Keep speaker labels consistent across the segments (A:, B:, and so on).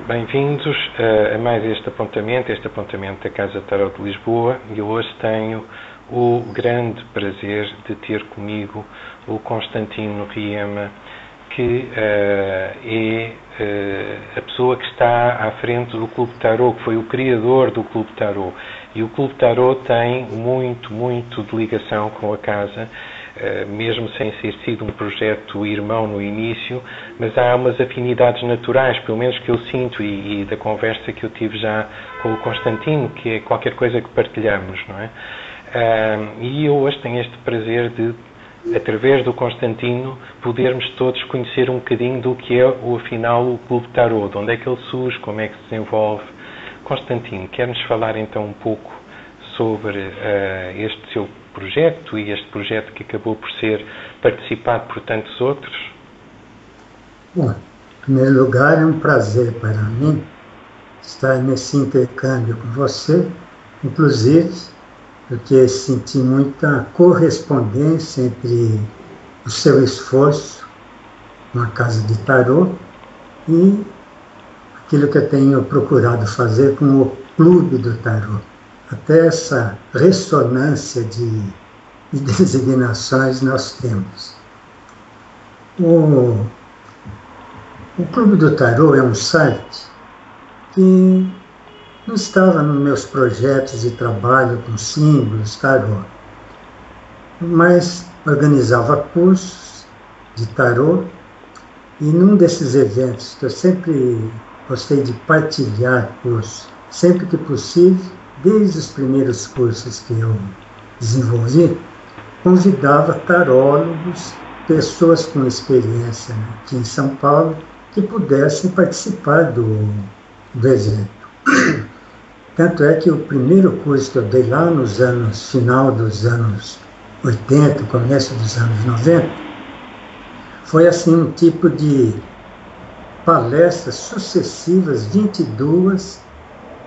A: Bem-vindos a mais este apontamento da Casa Tarot de Lisboa, e hoje tenho o grande prazer de ter comigo o Constantino Riema, que é a pessoa que está à frente do Clube Tarot, que foi o criador do Clube Tarot. E o Clube Tarot tem muito de ligação com a Casa, mesmo sem ter sido um projeto irmão no início, mas há umas afinidades naturais, pelo menos que eu sinto, e da conversa que eu tive já com o Constantino, que é qualquer coisa que partilhamos, não é? E eu hoje tenho este prazer de, através do Constantino, podermos todos conhecer um bocadinho do que é, afinal, o Clube Tarot, de onde é que ele surge, como é que se desenvolve. Constantino, quer-nos falar então um pouco sobre este seu projeto e este projeto que acabou por ser participado por tantos outros?
B: Bom, em primeiro lugar, é um prazer para mim estar nesse intercâmbio com você, inclusive porque senti muita correspondência entre o seu esforço na Casa de Tarot e aquilo que eu tenho procurado fazer com o Clube do Tarot. Até essa ressonância de designações nós temos. O Clube do Tarot é um site que não estava nos meus projetos de trabalho com símbolos, tarot, mas organizava cursos de tarot, e num desses eventos que eu sempre gostei de partilhar cursos, sempre que possível, desde os primeiros cursos que eu desenvolvi, convidava tarólogos, pessoas com experiência aqui em São Paulo, que pudessem participar do evento. Tanto é que o primeiro curso que eu dei lá nos anos, final dos anos 80, começo dos anos 90, foi assim um tipo de palestras sucessivas, 22,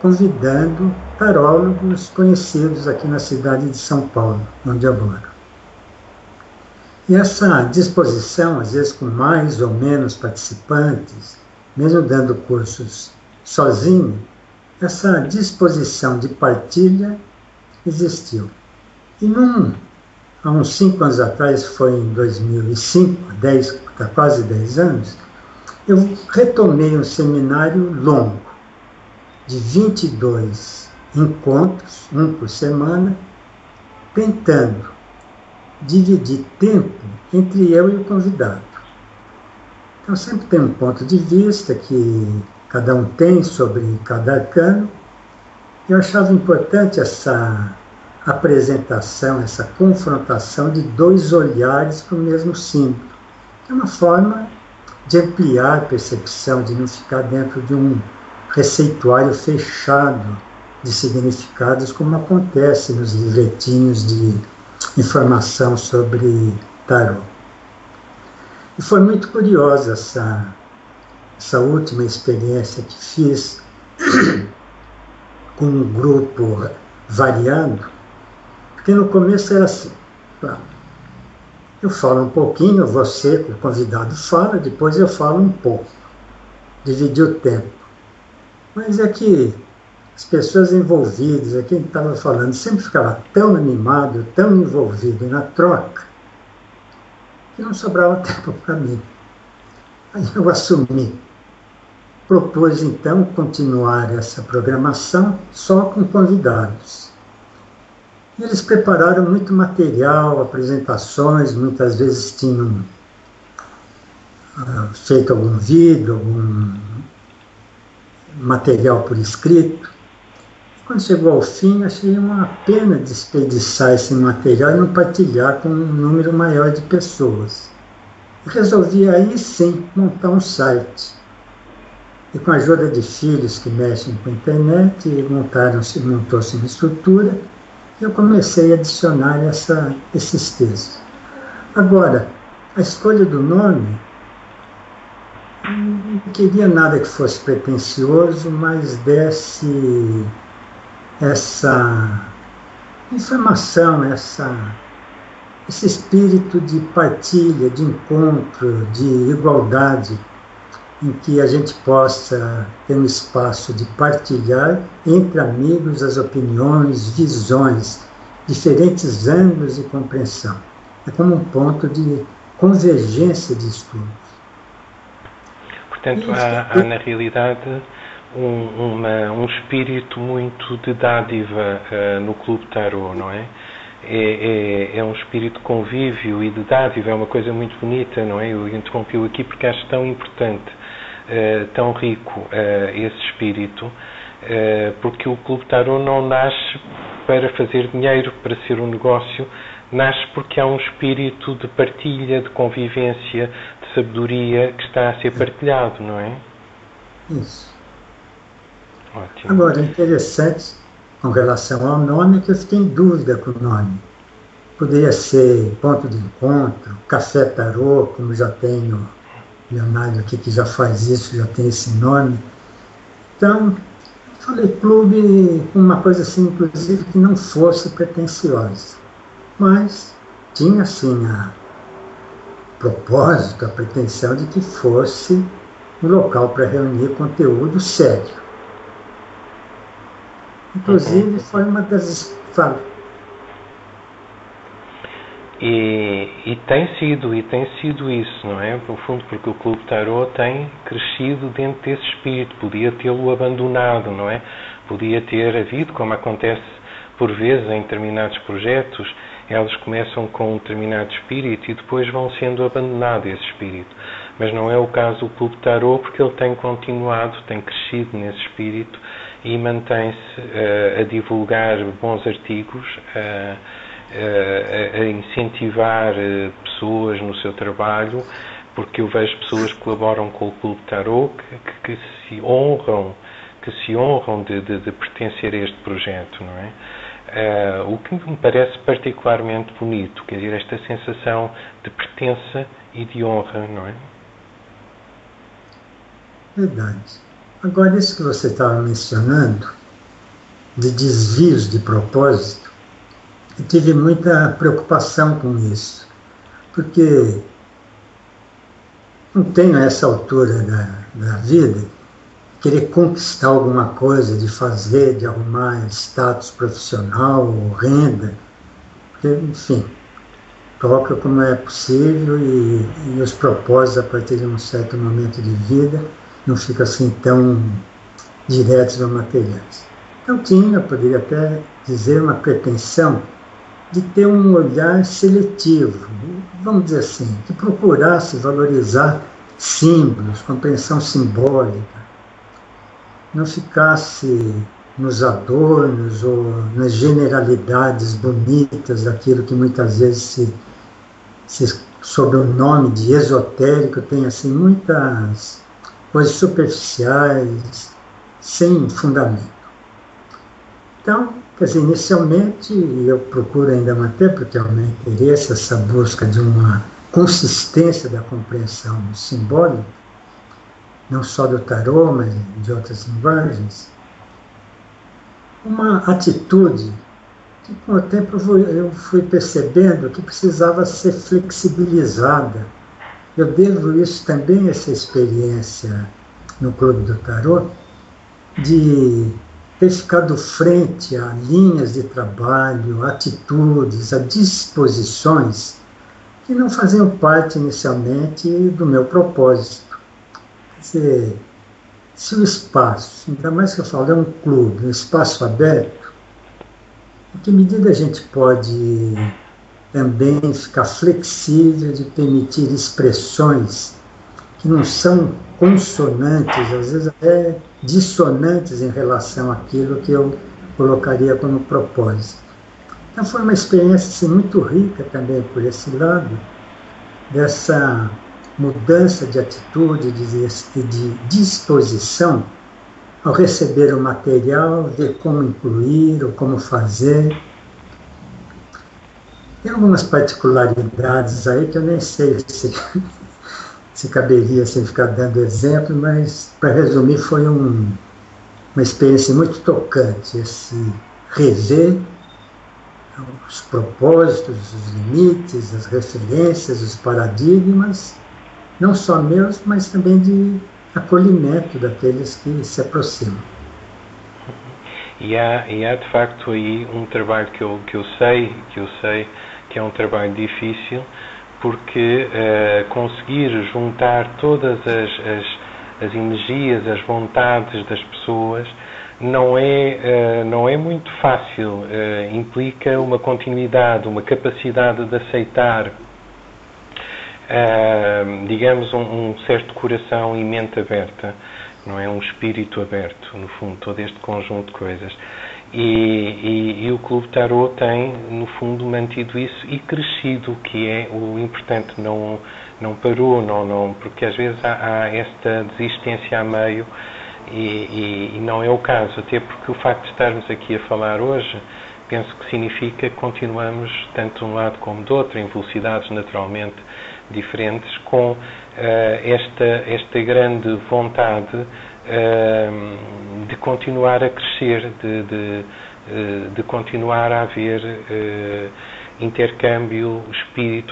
B: convidando tarólogos conhecidos aqui na cidade de São Paulo, onde eu moro. E essa disposição, às vezes com mais ou menos participantes, mesmo dando cursos sozinho, essa disposição de partilha existiu. E há uns 5 anos atrás, foi em 2005, quase 10 anos, eu retomei um seminário longo, de 22 encontros, um por semana, tentando dividir tempo entre eu e o convidado. Então sempre tem um ponto de vista que cada um tem sobre cada arcano. Eu achava importante essa apresentação, essa confrontação de dois olhares para o mesmo símbolo. É uma forma de ampliar a percepção, de não ficar dentro de um receituário fechado de significados, como acontece nos livretinhos de informação sobre tarot. E foi muito curiosa essa última experiência que fiz com um grupo variando, porque no começo era assim, eu falo um pouquinho, você, o convidado, fala, depois eu falo um pouco, dividir o tempo. Mas é que as pessoas envolvidas, quem estava falando, sempre ficava tão animado, tão envolvido na troca, que não sobrava tempo para mim. Aí eu assumi. Propus, então, continuar essa programação só com convidados. E eles prepararam muito material, apresentações, muitas vezes tinham feito algum vídeo, algum material por escrito. Quando chegou ao fim, achei uma pena desperdiçar esse material e não partilhar com um número maior de pessoas. E resolvi aí sim montar um site. E com a ajuda de filhos que mexem com a internet, montou-se uma estrutura, e eu comecei a adicionar esses textos. Agora, a escolha do nome, não queria nada que fosse pretensioso, mas desse essa informação, esse espírito de partilha, de encontro, de igualdade em que a gente possa ter um espaço de partilhar entre amigos as opiniões, visões, diferentes ângulos de compreensão. É como um ponto de convergência de estudos.
A: Portanto, há na realidade um espírito muito de dádiva no Clube Tarot, não é? É um espírito de convívio e de dádiva, é uma coisa muito bonita, não é? Eu interrompi-o aqui porque acho tão importante, tão rico esse espírito, porque o Clube Tarot não nasce para fazer dinheiro, para ser um negócio, nasce porque há um espírito de partilha, de convivência, de sabedoria que está a ser partilhado, não é?
B: Isso.
A: Ótimo.
B: Agora, interessante, com relação ao nome, que eu fiquei em dúvida com o nome. Poderia ser ponto de encontro, café tarô, como já tem o Leonardo aqui, que já faz isso, já tem esse nome. Então, falei clube, uma coisa assim, inclusive, que não fosse pretensiosa. Mas tinha, assim, a propósito, a pretensão de que fosse um local para reunir conteúdo sério. Inclusive, foi uma das...
A: E tem sido isso, não é? No fundo, porque o Clube Tarot tem crescido dentro desse espírito. Podia tê-lo abandonado, não é? Podia ter havido, como acontece por vezes em determinados projetos, eles começam com um determinado espírito e depois vão sendo abandonado esse espírito. Mas não é o caso do Clube Tarot, porque ele tem continuado, tem crescido nesse espírito e mantém-se a divulgar bons artigos, a incentivar pessoas no seu trabalho, porque eu vejo pessoas que colaboram com o Clube Tarot que se honram de pertencer a este projeto, não é? O que me parece particularmente bonito, quer dizer, esta sensação de pertença e de honra, não é?
B: Verdade. Agora, isso que você estava mencionando, de desvios de propósito, eu tive muita preocupação com isso, porque não tenho a essa altura da vida querer conquistar alguma coisa, de fazer, de arrumar status profissional ou renda, porque, enfim, toca como é possível e os propósitos, a partir de um certo momento de vida, não ficam assim tão diretos ou materiais. Então eu poderia até dizer, uma pretensão de ter um olhar seletivo, vamos dizer assim, que procurasse valorizar símbolos, compreensão simbólica, não ficasse nos adornos ou nas generalidades bonitas daquilo que muitas vezes sob o nome de esotérico, tem assim muitas coisas superficiais, sem fundamento. Então, quer dizer, inicialmente, eu procuro ainda manter, porque é o meu interesse, essa busca de uma consistência da compreensão simbólica, não só do tarô, mas de outras linguagens, uma atitude que, com o tempo, eu fui percebendo que precisava ser flexibilizada. Eu devo isso também, essa experiência no Clube do Tarot, de ter ficado frente a linhas de trabalho, atitudes, a disposições que não faziam parte inicialmente do meu propósito. Quer dizer, se o espaço, ainda mais que eu falo, é um clube, um espaço aberto, em que medida a gente pode também ficar flexível de permitir expressões que não são consonantes, às vezes até dissonantes em relação àquilo que eu colocaria como propósito. Então foi uma experiência assim, muito rica também por esse lado, dessa mudança de atitude, de disposição ao receber o material, ver como incluir ou como fazer. Tem algumas particularidades aí que eu nem sei se caberia assim, ficar dando exemplo, mas, para resumir, foi uma experiência muito tocante, esse rever os propósitos, os limites, as referências, os paradigmas, não só meus, mas também de acolhimento daqueles que se aproximam.
A: E há de facto aí um trabalho que eu sei que é um trabalho difícil, porque conseguir juntar todas as energias, as vontades das pessoas não é muito fácil. Implica uma continuidade, uma capacidade de aceitar, digamos, um certo coração e mente aberta, não é? Um espírito aberto, no fundo, todo este conjunto de coisas. E o Clube Tarot tem, no fundo, mantido isso e crescido, que é o importante. Não parou, porque às vezes há esta desistência a meio e não é o caso, até porque o facto de estarmos aqui a falar hoje, penso que significa que continuamos, tanto de um lado como do outro, em velocidades naturalmente diferentes, com esta grande vontade de continuar a crescer, de continuar a haver intercâmbio,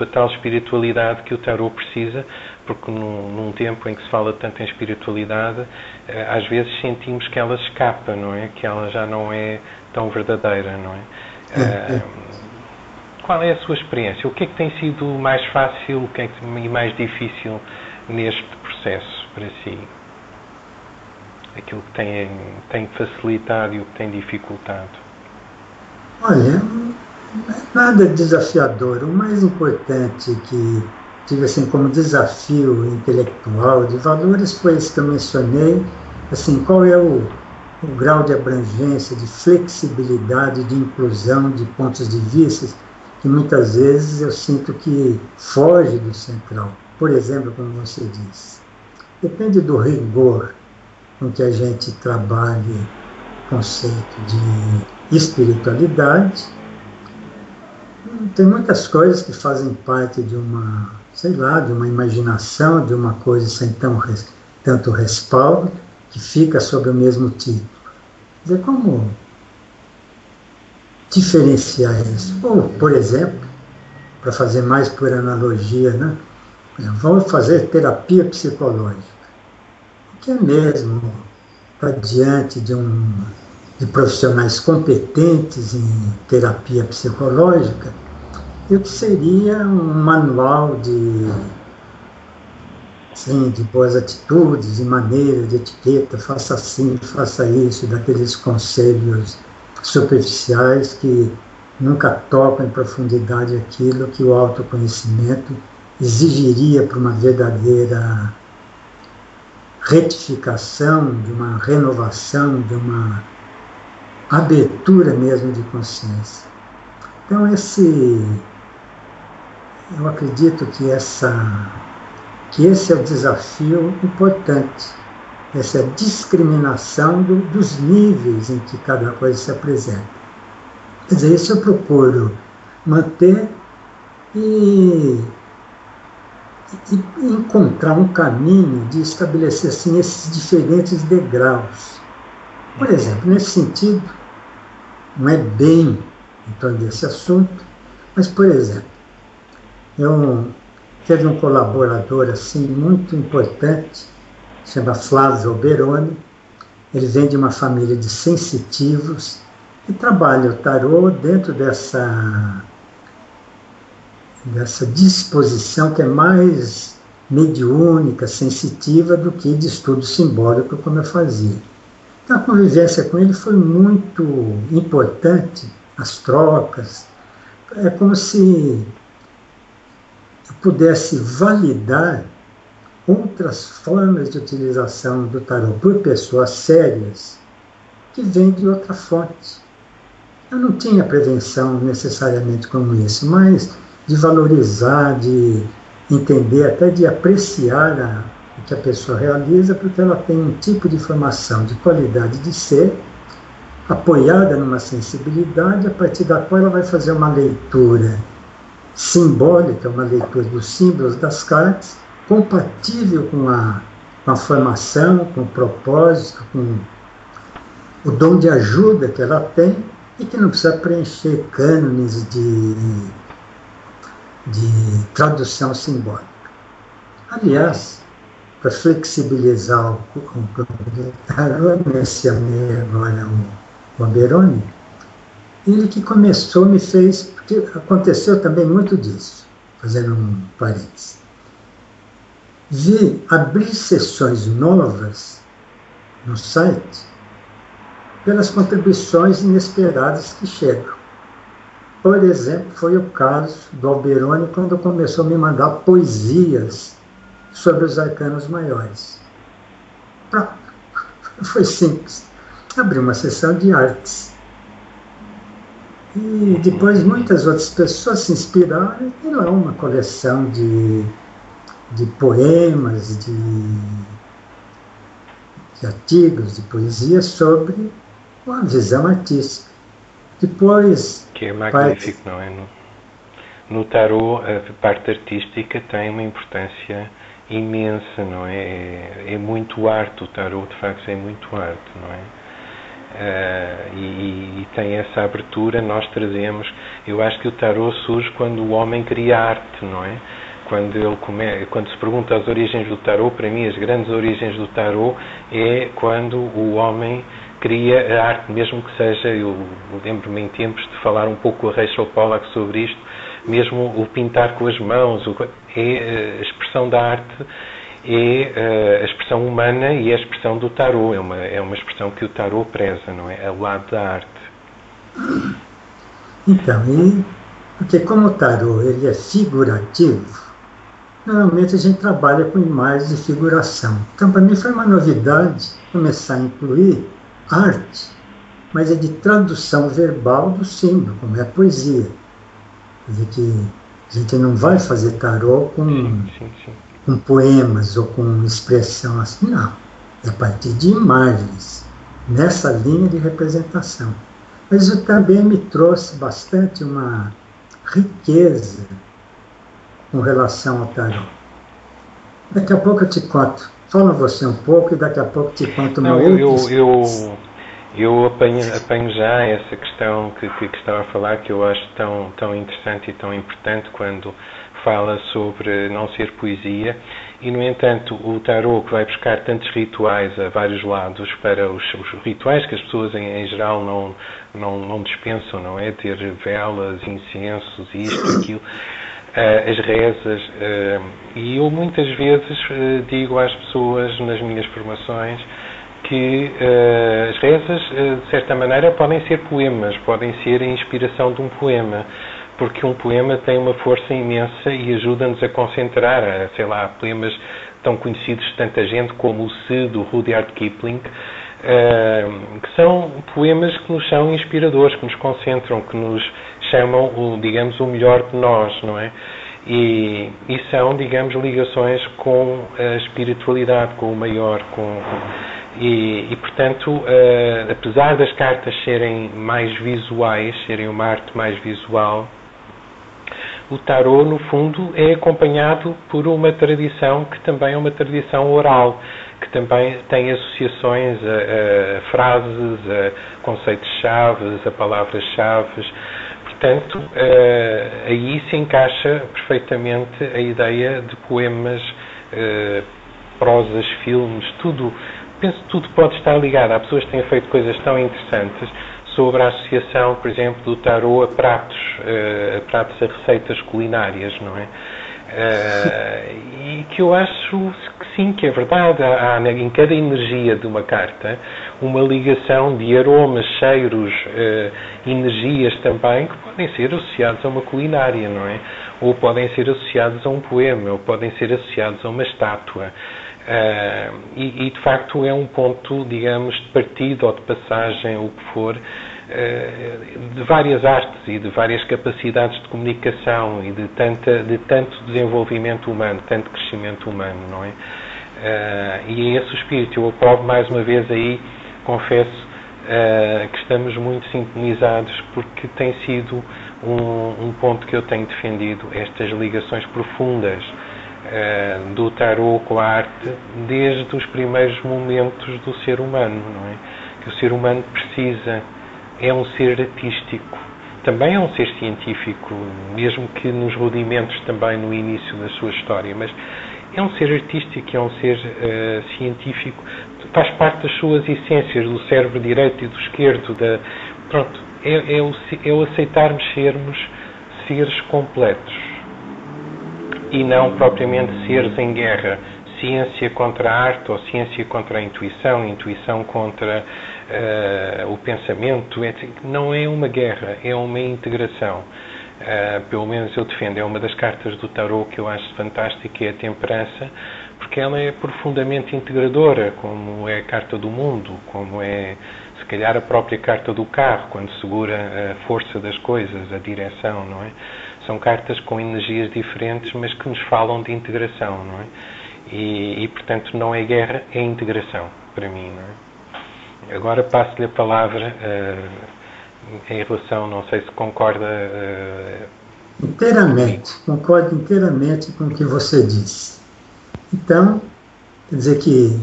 A: a tal espiritualidade que o Tarot precisa, porque num tempo em que se fala tanto em espiritualidade, às vezes sentimos que ela escapa, não é? Que ela já não é tão verdadeira, não é? Qual é a sua experiência? O que é que tem sido mais fácil e mais difícil neste processo para si? Aquilo que tem facilitado e o que tem dificultado?
B: Olha, nada desafiador. O mais importante que tive assim como desafio intelectual de valores foi esse que eu mencionei, assim, qual é o grau de abrangência, de flexibilidade, de inclusão de pontos de vista que muitas vezes eu sinto que foge do central. Por exemplo, como você disse, depende do rigor com que a gente trabalhe o conceito de espiritualidade. Tem muitas coisas que fazem parte de uma, de uma imaginação, de uma coisa sem tanto respaldo, que fica sob o mesmo título. Quer dizer, como diferenciar isso? Ou, por exemplo, para fazer mais por analogia, né? Vamos fazer terapia psicológica. O que é mesmo estar diante de profissionais competentes em terapia psicológica, e o que seria um manual de boas atitudes, de maneira, de etiqueta, faça assim, faça isso, daqueles conselhos superficiais que nunca tocam em profundidade aquilo que o autoconhecimento exigiria para uma verdadeira retificação, de uma renovação, de uma abertura mesmo de consciência. Então eu acredito que esse é o desafio importante, essa discriminação dos níveis em que cada coisa se apresenta. Quer dizer, isso eu procuro manter e encontrar um caminho de estabelecer assim, esses diferentes degraus. Por exemplo, nesse sentido, não é bem em torno desse assunto, mas, por exemplo, eu teve um colaborador assim, muito importante, chama Flávio Alberoni. Ele vem de uma família de sensitivos e trabalha o tarô dentro dessa disposição que é mais mediúnica, sensitiva, do que de estudo simbólico, como eu fazia. Então, a convivência com ele foi muito importante, as trocas. É como se eu pudesse validar outras formas de utilização do tarô por pessoas sérias que vêm de outra fonte. Eu não tinha prevenção necessariamente como isso, mas de valorizar, de entender, até de apreciar o que a pessoa realiza, porque ela tem um tipo de formação de qualidade de ser, apoiada numa sensibilidade, a partir da qual ela vai fazer uma leitura simbólica, uma leitura dos símbolos das cartas, compatível com a formação, com o propósito, com o dom de ajuda que ela tem, e que não precisa preencher cânones de tradução simbólica. Aliás, para flexibilizar o campo do tarô, mencionei agora o Alberoni, ele que começou me fez, porque aconteceu também muito disso, fazendo um parênteses. Vi abrir sessões novas no site pelas contribuições inesperadas que chegam. Por exemplo, foi o caso do Alberoni quando começou a me mandar poesias sobre os arcanos maiores. Pronto. Foi simples. Abri uma sessão de artes. E depois muitas outras pessoas se inspiraram e lá uma coleção de poemas, de artigos, de poesia sobre uma visão artística. Depois...
A: Que é magnífico, não é? No tarô, a parte artística tem uma importância imensa, não é? É muito arte, o tarô, de facto, é muito arte, não é? E tem essa abertura, nós trazemos... Eu acho que o tarô surge quando o homem cria arte, não é? Quando se pergunta as origens do tarô, para mim, as grandes origens do tarô é quando o homem cria a arte, mesmo que seja, eu lembro-me em tempos de falar um pouco com a Rachel Pollack sobre isto, mesmo o pintar com as mãos, a expressão da arte é a expressão humana e a expressão do tarô, é uma expressão que o tarô preza, não é? Ao lado da arte.
B: Então, porque como o tarô ele é figurativo, normalmente a gente trabalha com imagens de figuração. Então, para mim foi uma novidade começar a incluir arte, mas é de tradução verbal do símbolo, como é a poesia. Quer dizer que a gente não vai fazer tarô com poemas ou com expressão assim, não. É a partir de imagens, nessa linha de representação. Mas isso também me trouxe bastante uma riqueza com relação ao tarô. Daqui a pouco eu te conto. Fala você um pouco e daqui a pouco te conto uma outra.
A: Eu apanho já essa questão que estava a falar, que eu acho tão interessante e tão importante quando fala sobre não ser poesia. E, no entanto, o tarô, que vai buscar tantos rituais a vários lados, para os rituais que as pessoas em geral não dispensam, não é? Ter velas, incensos, isto, aquilo, as rezas. E eu muitas vezes digo às pessoas nas minhas formações que as rezas, de certa maneira, podem ser poemas, podem ser a inspiração de um poema, porque um poema tem uma força imensa e ajuda-nos a concentrar, sei lá, poemas tão conhecidos de tanta gente como o Se, do Rudyard Kipling, que são poemas que nos são inspiradores, que nos concentram, que nos chamam, digamos, o melhor de nós, não é? E são, digamos, ligações com a espiritualidade, com o maior, e portanto, apesar das cartas serem mais visuais, serem uma arte mais visual, o tarô, no fundo, é acompanhado por uma tradição que também é uma tradição oral, que também tem associações a frases, a conceitos-chave, a palavras-chave. Portanto, aí se encaixa perfeitamente a ideia de poemas, prosas, filmes, tudo. Penso que tudo pode estar ligado. Há pessoas que têm feito coisas tão interessantes sobre a associação, por exemplo, do tarô a pratos, a receitas culinárias, não é? E que eu acho que sim, que é verdade. Há em cada energia de uma carta uma ligação de aromas, cheiros, energias também, que podem ser associados a uma culinária, não é? Ou podem ser associados a um poema, ou podem ser associados a uma estátua. E de facto é um ponto, digamos, de partida ou de passagem, ou o que for, de várias artes e de várias capacidades de comunicação e de tanto desenvolvimento humano, tanto crescimento humano, não é? E é esse o espírito. Eu aprovo mais uma vez aí, confesso, que estamos muito sintonizados, porque tem sido um ponto que eu tenho defendido, estas ligações profundas do tarô com a arte desde os primeiros momentos do ser humano, não é? Que o ser humano precisa, é um ser artístico, também é um ser científico, mesmo que nos rudimentos também no início da sua história, mas é um ser artístico, é um ser científico, faz parte das suas essências, do cérebro direito e do esquerdo, pronto, é o aceitarmos sermos seres completos e não propriamente seres em guerra, ciência contra a arte ou ciência contra a intuição, intuição contra o pensamento, etc. Não é uma guerra, é uma integração. Pelo menos eu defendo, é uma das cartas do tarot que eu acho fantástica, é a temperança, porque ela é profundamente integradora, como é a carta do mundo, como é, se calhar, a própria carta do carro, quando segura a força das coisas, a direção, não é? São cartas com energias diferentes, mas que nos falam de integração, não é? E portanto, não é guerra, é integração, para mim, não é? Agora passo-lhe a palavra em relação, não sei se concorda...
B: Inteiramente, concordo inteiramente com o que você disse. Então, quer dizer que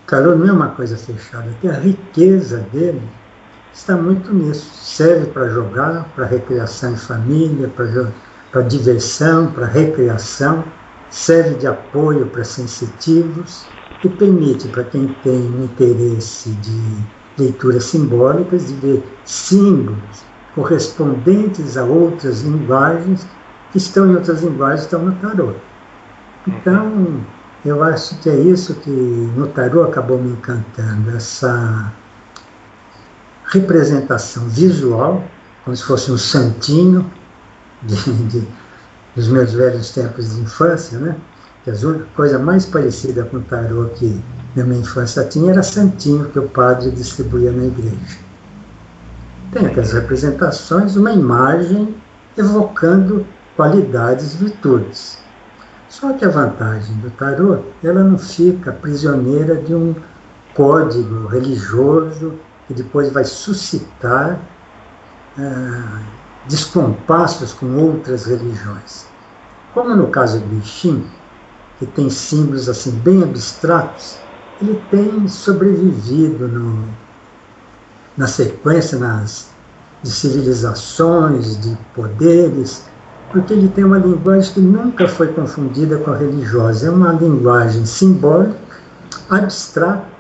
B: o tarô não é uma coisa fechada, que a riqueza dele está muito nisso. Serve para jogar, para recreação em família, para diversão, para recreação, serve de apoio para sensitivos e permite para quem tem um interesse de leituras simbólicas de ver símbolos correspondentes a outras linguagens que estão em outras linguagens, estão no tarô. Então, eu acho que é isso que no tarô acabou me encantando, essa representação visual, como se fosse um santinho dos meus velhos tempos de infância, né? Que a coisa mais parecida com o tarô que na minha infância tinha era santinho que o padre distribuía na igreja. Tem aquelas representações, uma imagem evocando qualidades, virtudes. Só que a vantagem do tarô, ela não fica prisioneira de um código religioso que depois vai suscitar descompassos com outras religiões. Como no caso do I Ching, que tem símbolos assim bem abstratos, ele tem sobrevivido na sequência de civilizações, de poderes, porque ele tem uma linguagem que nunca foi confundida com a religiosa. É uma linguagem simbólica, abstrata,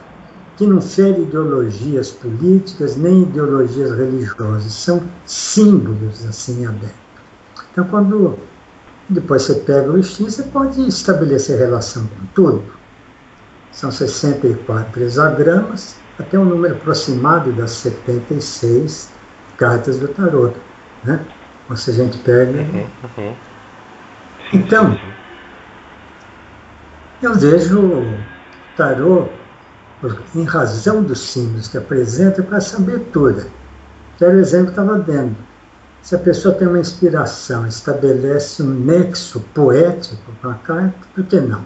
B: que não fere ideologias políticas nem ideologias religiosas. São símbolos assim abertos. Então, quando depois você pega o I Ching, você pode estabelecer relação com tudo. São 64 hexagramas, até um número aproximado das 76 cartas do tarot, né? Ou seja, a gente pega... Então, eu vejo o tarot, em razão dos símbolos que apresenta, com essa abertura. Que era o exemplo que eu estava dando. Se a pessoa tem uma inspiração, estabelece um nexo poético com a carta, por que não?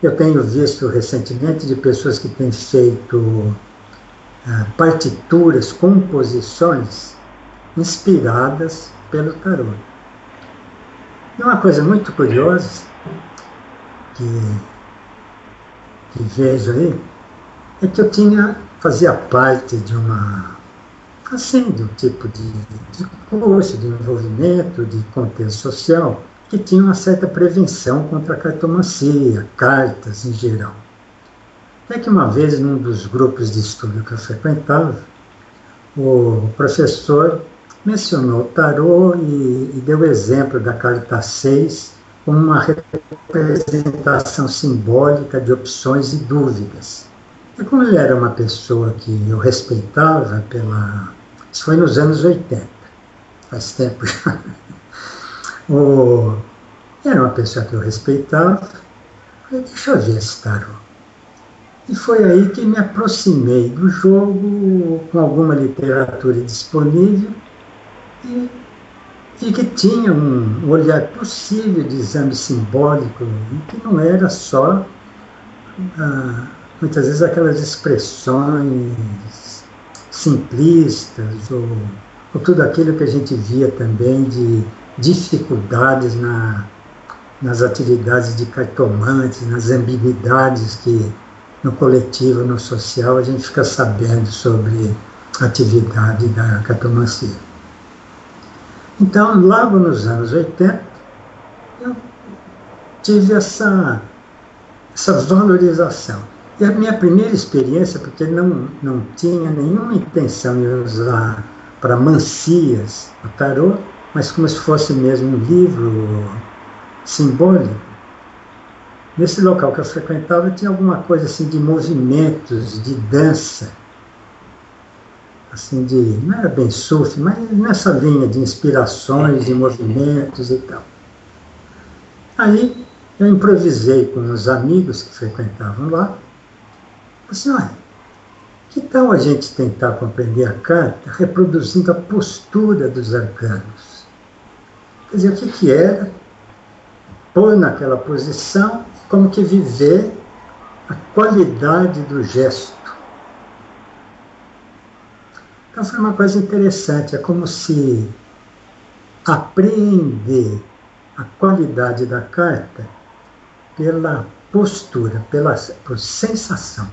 B: Eu tenho visto recentemente de pessoas que têm feito partituras, composições inspiradas pelo tarô. E uma coisa muito curiosa que vejo aí é que eu fazia parte de de um tipo de curso, de envolvimento, de contexto social, que tinha uma certa prevenção contra a cartomancia, cartas em geral. Até que uma vez, num dos grupos de estudo que eu frequentava, o professor mencionou o tarô e deu o exemplo da carta 6 como uma representação simbólica de opções e dúvidas. E como ele era uma pessoa que eu respeitava Isso foi nos anos 80, faz tempo já. Era uma pessoa que eu respeitava, falei, deixa eu ver esse tarô. E foi aí que me aproximei do jogo, com alguma literatura disponível, e vi que tinha um olhar possível de exame simbólico, e que não era só, muitas vezes, aquelas expressões simplistas, ou tudo aquilo que a gente via também de dificuldades nas atividades de cartomantes, nas ambiguidades que no coletivo, no social, a gente fica sabendo sobre a atividade da cartomancia. Então, logo nos anos 80, eu tive essa valorização. E a minha primeira experiência, porque não tinha nenhuma intenção de usar para mancias o tarô, mas como se fosse mesmo um livro simbólico. Nesse local que eu frequentava tinha alguma coisa assim de movimentos, de dança, assim não era bem surf, mas nessa linha de inspirações, de movimentos e tal. Aí eu improvisei com uns amigos que frequentavam lá. Assim, olha, que tal a gente tentar compreender a carta reproduzindo a postura dos arcanos? Quer dizer, o que era pôr naquela posição, como que viver a qualidade do gesto. Então foi uma coisa interessante, é como se apreender a qualidade da carta pela postura, por sensação.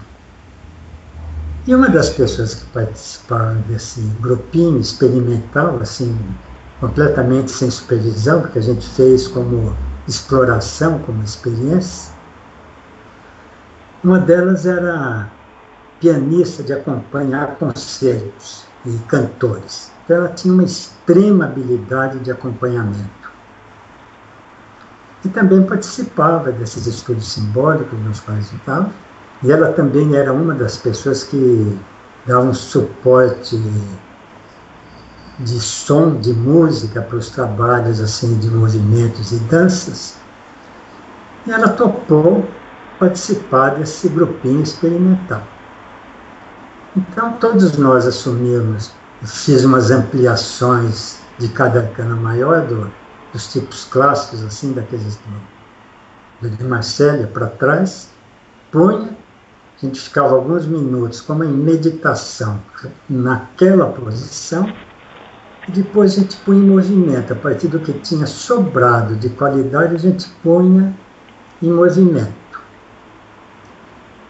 B: E uma das pessoas que participaram desse grupinho experimental, assim, completamente sem supervisão, porque a gente fez como exploração, como experiência, uma delas era pianista de acompanhar concertos e cantores. Então ela tinha uma extrema habilidade de acompanhamento. E também participava desses estudos simbólicos nos quais eu estava. E ela também era uma das pessoas que dava um suporte de som, de música para os trabalhos assim, de movimentos e danças. E ela topou participar desse grupinho experimental. Então todos nós assumimos, fiz umas ampliações de cada arcano maior dos tipos clássicos, assim, daqueles de Marcélia para trás, punha. A gente ficava alguns minutos como em meditação naquela posição e depois a gente punha em movimento. A partir do que tinha sobrado de qualidade, a gente punha em movimento.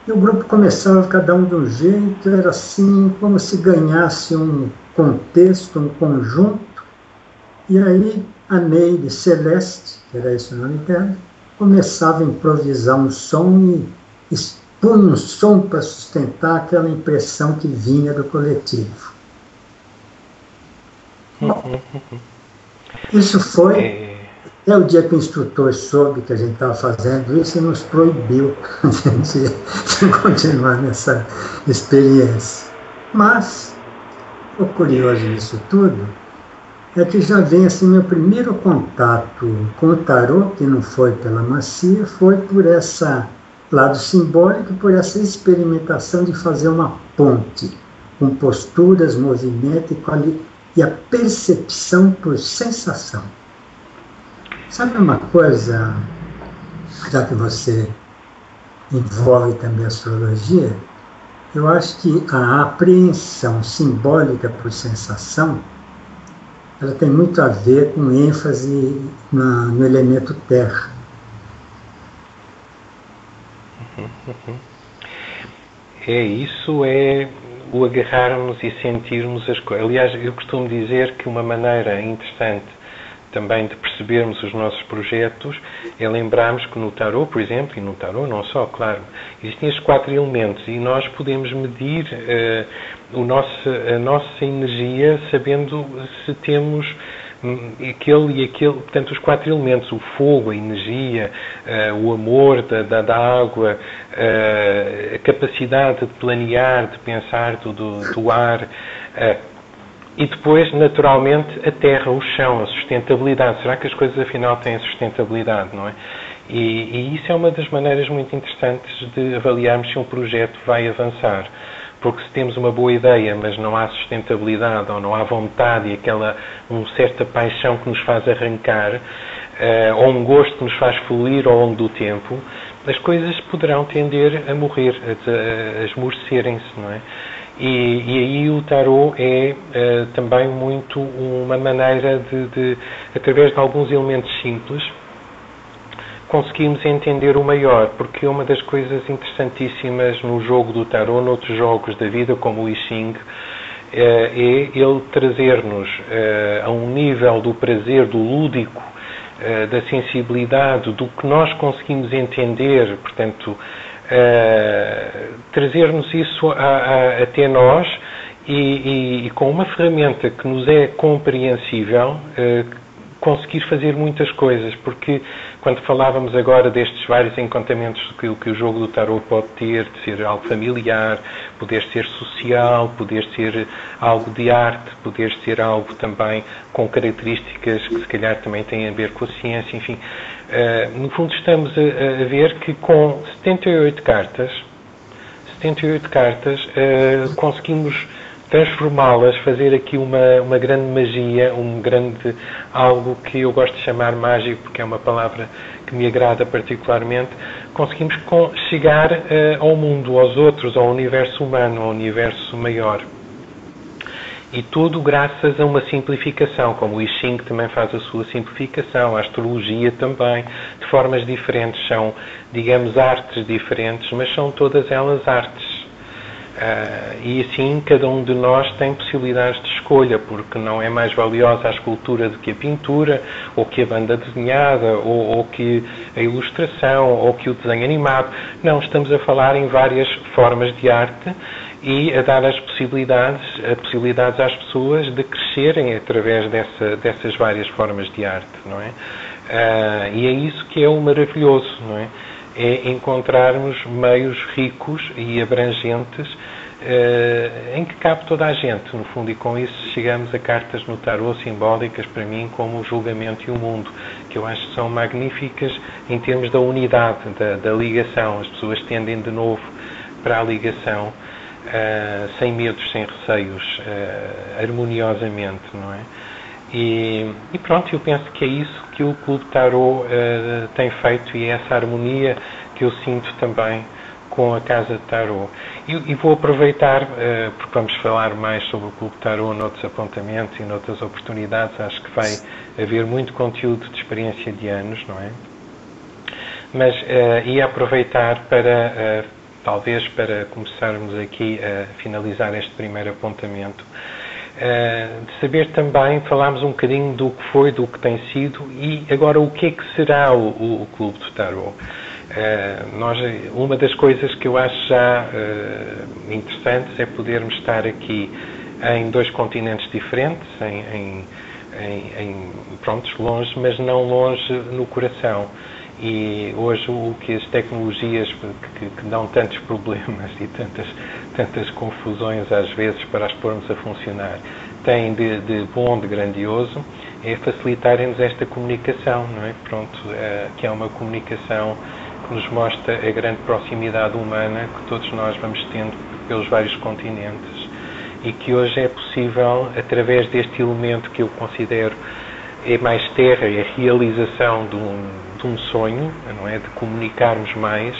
B: E o grupo começava cada um de um jeito, era assim como se ganhasse um contexto, um conjunto. E aí a Neide Celeste, que era esse o nome dela, começava a improvisar um som e punha um som para sustentar aquela impressão que vinha do coletivo. Bom, isso foi até o dia que o instrutor soube que a gente estava fazendo isso e nos proibiu de continuar nessa experiência. Mas o curioso nisso tudo é que já vem assim meu primeiro contato com o tarô, que não foi pela mancia, foi por essa lado simbólico, por essa experimentação de fazer uma ponte com posturas, movimento e a percepção por sensação. Sabe uma coisa, já que você envolve também a astrologia, eu acho que a apreensão simbólica por sensação, ela tem muito a ver com ênfase no elemento terra.
A: Isso é o agarrarmos e sentirmos as coisas. Aliás, eu costumo dizer que uma maneira interessante também de percebermos os nossos projetos é lembrarmos que no tarô, por exemplo, e no tarô não só, claro, existem estes 4 elementos e nós podemos medir a nossa energia sabendo se temos aquele e aquele, portanto, os 4 elementos, o fogo, a energia, o amor da água, a capacidade de planear, de pensar do ar, e depois, naturalmente, a terra, o chão, a sustentabilidade. Será que as coisas, afinal, têm sustentabilidade, não é? E isso é uma das maneiras muito interessantes de avaliarmos se um projeto vai avançar. Porque se temos uma boa ideia, mas não há sustentabilidade, ou não há vontade e uma certa paixão que nos faz arrancar, ou um gosto que nos faz fluir ao longo do tempo, as coisas poderão tender a morrer, a esmorecerem-se, não é? E aí o tarô é também muito uma maneira de, através de alguns elementos simples, conseguimos entender o maior, porque uma das coisas interessantíssimas no jogo do tarô, noutros jogos da vida, como o I Ching, é ele trazer-nos a um nível do prazer, do lúdico, da sensibilidade, do que nós conseguimos entender, portanto, trazermos isso até nós e com uma ferramenta que nos é compreensível, conseguir fazer muitas coisas, porque quando falávamos agora destes vários encantamentos que o jogo do tarot pode ter, de ser algo familiar, poder ser social, poder ser algo de arte, poder ser algo também com características que se calhar também têm a ver com a ciência, enfim, no fundo estamos a ver que com 78 cartas conseguimos transformá-las, fazer aqui uma grande magia, algo que eu gosto de chamar mágico, porque é uma palavra que me agrada particularmente. Conseguimos chegar ao mundo, aos outros, ao universo humano, ao universo maior. E tudo graças a uma simplificação, como o I Ching também faz a sua simplificação, a astrologia também, de formas diferentes, são, digamos, artes diferentes, mas são todas elas artes. E assim cada um de nós tem possibilidades de escolha, porque não é mais valiosa a escultura do que a pintura, ou que a banda desenhada, ou que a ilustração, ou que o desenho animado. Não, estamos a falar em várias formas de arte e a dar as possibilidades às pessoas de crescerem através dessas várias formas de arte, não é? E é isso que é o maravilhoso, não é? É encontrarmos meios ricos e abrangentes em que cabe toda a gente, no fundo, e com isso chegamos a cartas no tarot simbólicas, para mim, como o julgamento e o mundo, que eu acho que são magníficas em termos da unidade, da ligação. As pessoas tendem de novo para a ligação, sem medos, sem receios, harmoniosamente, não é? E pronto, eu penso que é isso que o Clube Tarot tem feito, e é essa harmonia que eu sinto também com a Casa de Tarot. E vou aproveitar, porque vamos falar mais sobre o Clube Tarot noutros apontamentos e noutras oportunidades. Acho que vai haver muito conteúdo de experiência de anos, não é? Mas ia aproveitar para, talvez para começarmos aqui a finalizar este primeiro apontamento, de saber também, falámos um bocadinho do que foi, do que tem sido, e agora o que é que será o Clube do Tarot. Uma das coisas que eu acho já interessantes é podermos estar aqui em dois continentes diferentes, prontos, longe, mas não longe no coração. E hoje o que as tecnologias que dão tantos problemas e tantas confusões às vezes para as pormos a funcionar têm de bom, de grandioso, é facilitarem-nos esta comunicação, não é? Pronto, que é uma comunicação que nos mostra a grande proximidade humana que todos nós vamos tendo pelos vários continentes, e que hoje é possível, através deste elemento que eu considero é mais terra, é a realização de um sonho, não é? De comunicarmos mais,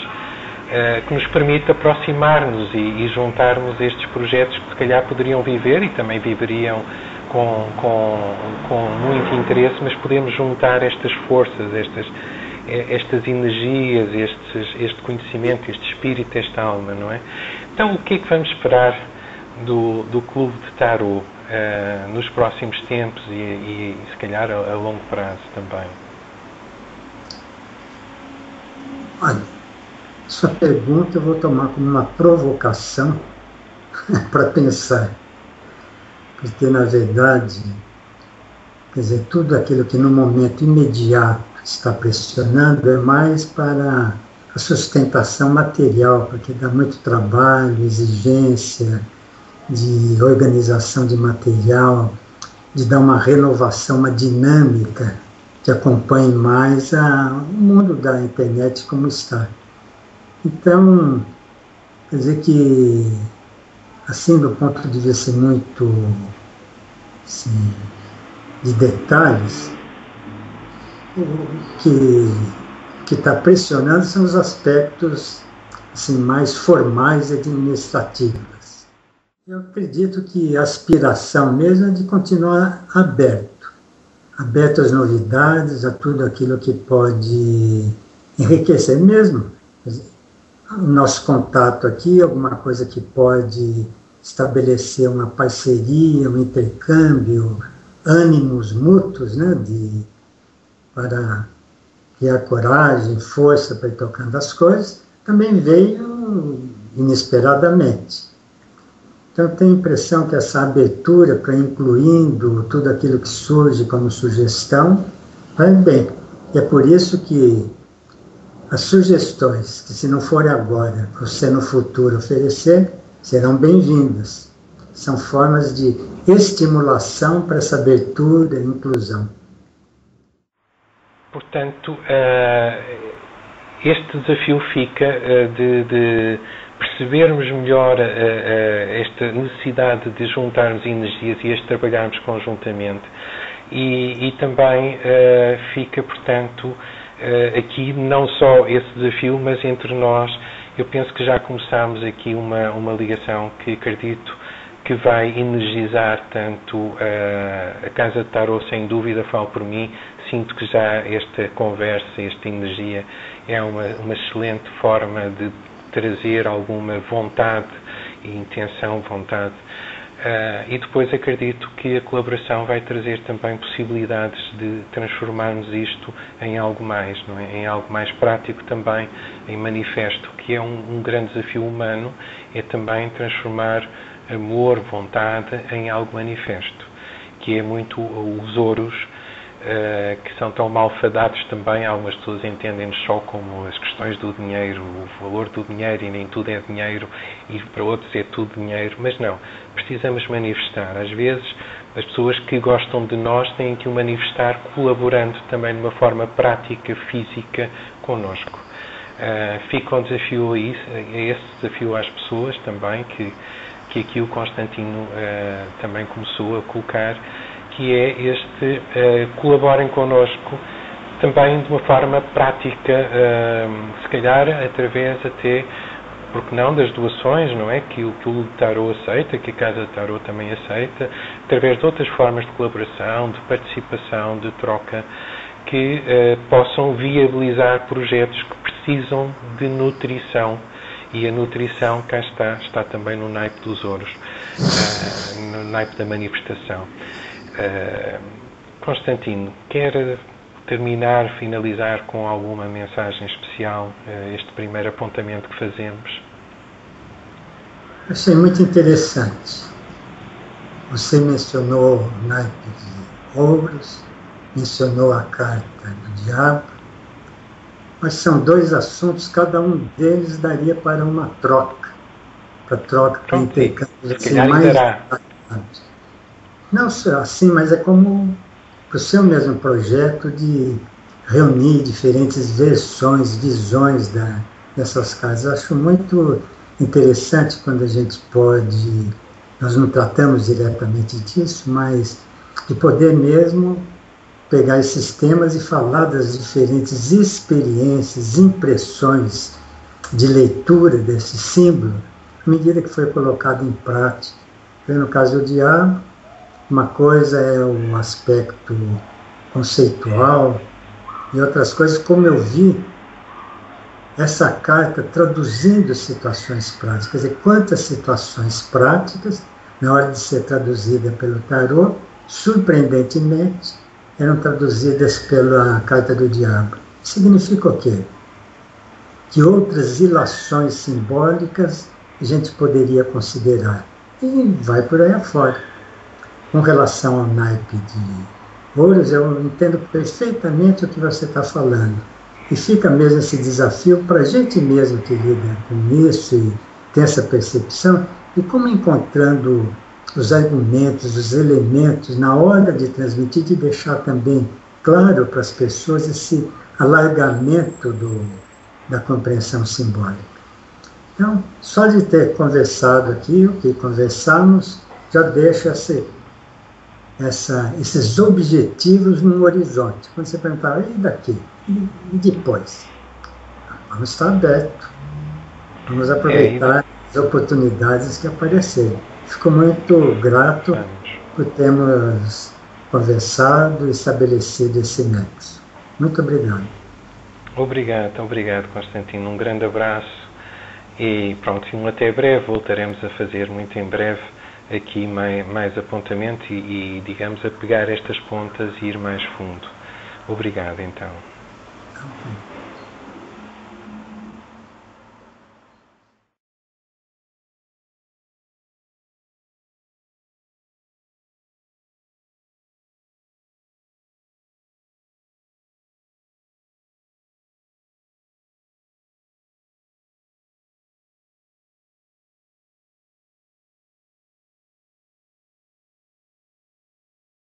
A: que nos permite aproximar-nos e juntarmos estes projetos que se calhar poderiam viver e também viveriam com muito interesse, mas podemos juntar estas forças, estas energias, este conhecimento, este espírito, esta alma, não é? Então, o que é que vamos esperar do Clube de Tarot nos próximos tempos e se calhar a longo prazo também?
B: Olha, sua pergunta eu vou tomar como uma provocação para pensar, porque na verdade, quer dizer, tudo aquilo que no momento imediato está pressionando é mais para a sustentação material, porque dá muito trabalho, exigência de organização de material, de dar uma renovação, uma dinâmica que acompanhe mais o mundo da internet como está. Então, quer dizer que, assim, do ponto de vista muito assim, de detalhes, o que está pressionando são os aspectos assim, mais formais e administrativos. Eu acredito que a aspiração mesmo é de continuar aberto às novidades, a tudo aquilo que pode enriquecer mesmo. O nosso contato aqui, alguma coisa que pode estabelecer uma parceria, um intercâmbio, ânimos mútuos, né, para criar coragem, força para ir tocando as coisas, também veio inesperadamente. Então, eu tenho a impressão que essa abertura para incluindo tudo aquilo que surge como sugestão vai bem. E é por isso que as sugestões, que se não forem agora, você no futuro oferecer, serão bem-vindas. São formas de estimulação para essa abertura e inclusão.
A: Portanto, este desafio fica de percebermos melhor esta necessidade de juntarmos energias e este trabalharmos conjuntamente. E também fica, portanto, aqui não só esse desafio, mas entre nós, eu penso que já começámos aqui uma ligação que acredito que vai energizar tanto a Casa de Tarot, sem dúvida, falo por mim, sinto que já esta conversa, esta energia é uma excelente forma de trazer alguma vontade e intenção, vontade. E depois acredito que a colaboração vai trazer também possibilidades de transformarmos isto em algo mais, não é? Em algo mais prático também, em manifesto, que é um grande desafio humano, é também transformar amor, vontade em algo manifesto, que é muito os ouros, que são tão malfadados também. Algumas pessoas entendem-nos só como as questões do dinheiro, o valor do dinheiro, e nem tudo é dinheiro, e para outros é tudo dinheiro, mas não, precisamos manifestar. Às vezes as pessoas que gostam de nós têm que o manifestar colaborando também de uma forma prática, física, connosco. Fica um desafio a esse desafio às pessoas também, que aqui o Constantino também começou a colocar, que é este colaborem connosco também de uma forma prática, se calhar através até, porque não, das doações, não é? Que o Tarot aceita, que a Casa de Tarot também aceita, através de outras formas de colaboração, de participação, de troca, que possam viabilizar projetos que precisam de nutrição. E a nutrição, cá está também no naipe dos ouros, no naipe da manifestação. Constantino, quer terminar, finalizar com alguma mensagem especial este primeiro apontamento que fazemos?
B: Achei muito interessante. Você mencionou o naipe de ouros, mencionou a carta do diabo, mas são dois assuntos, cada um deles daria para uma troca, para intercâmbios assim, mais. Não só assim, mas é como para o seu mesmo projeto de reunir diferentes versões, visões dessas casas. Eu acho muito interessante quando a gente pode, nós não tratamos diretamente disso, mas de poder mesmo pegar esses temas e falar das diferentes experiências, impressões de leitura desse símbolo, à medida que foi colocado em prática. No caso do diabo, uma coisa é o aspecto conceitual e outras coisas, como eu vi essa carta traduzindo situações práticas. Quer dizer, quantas situações práticas, na hora de ser traduzida pelo tarô, surpreendentemente, eram traduzidas pela carta do diabo. Significa o quê? Que outras ilações simbólicas a gente poderia considerar. E vai por aí afora. Com relação ao naipe de ouros, eu entendo perfeitamente o que você está falando. E fica mesmo esse desafio para a gente mesmo que lida com isso e tem essa percepção, e como encontrando os argumentos, os elementos, na hora de transmitir, de deixar também claro para as pessoas esse alargamento da compreensão simbólica. Então, só de ter conversado aqui, o que conversamos, já deixa esses objetivos no horizonte. Quando você perguntar, e daqui? E depois? Vamos estar abertos. Vamos aproveitar as oportunidades que aparecerem. Fico muito grato por termos conversado e estabelecido esse nexo. Muito obrigado.
A: Obrigado, Constantino. Um grande abraço e pronto, até breve. Voltaremos a fazer muito em breve aqui mais apontamento e digamos, a pegar estas pontas e ir mais fundo. Obrigado, então.
B: Ok.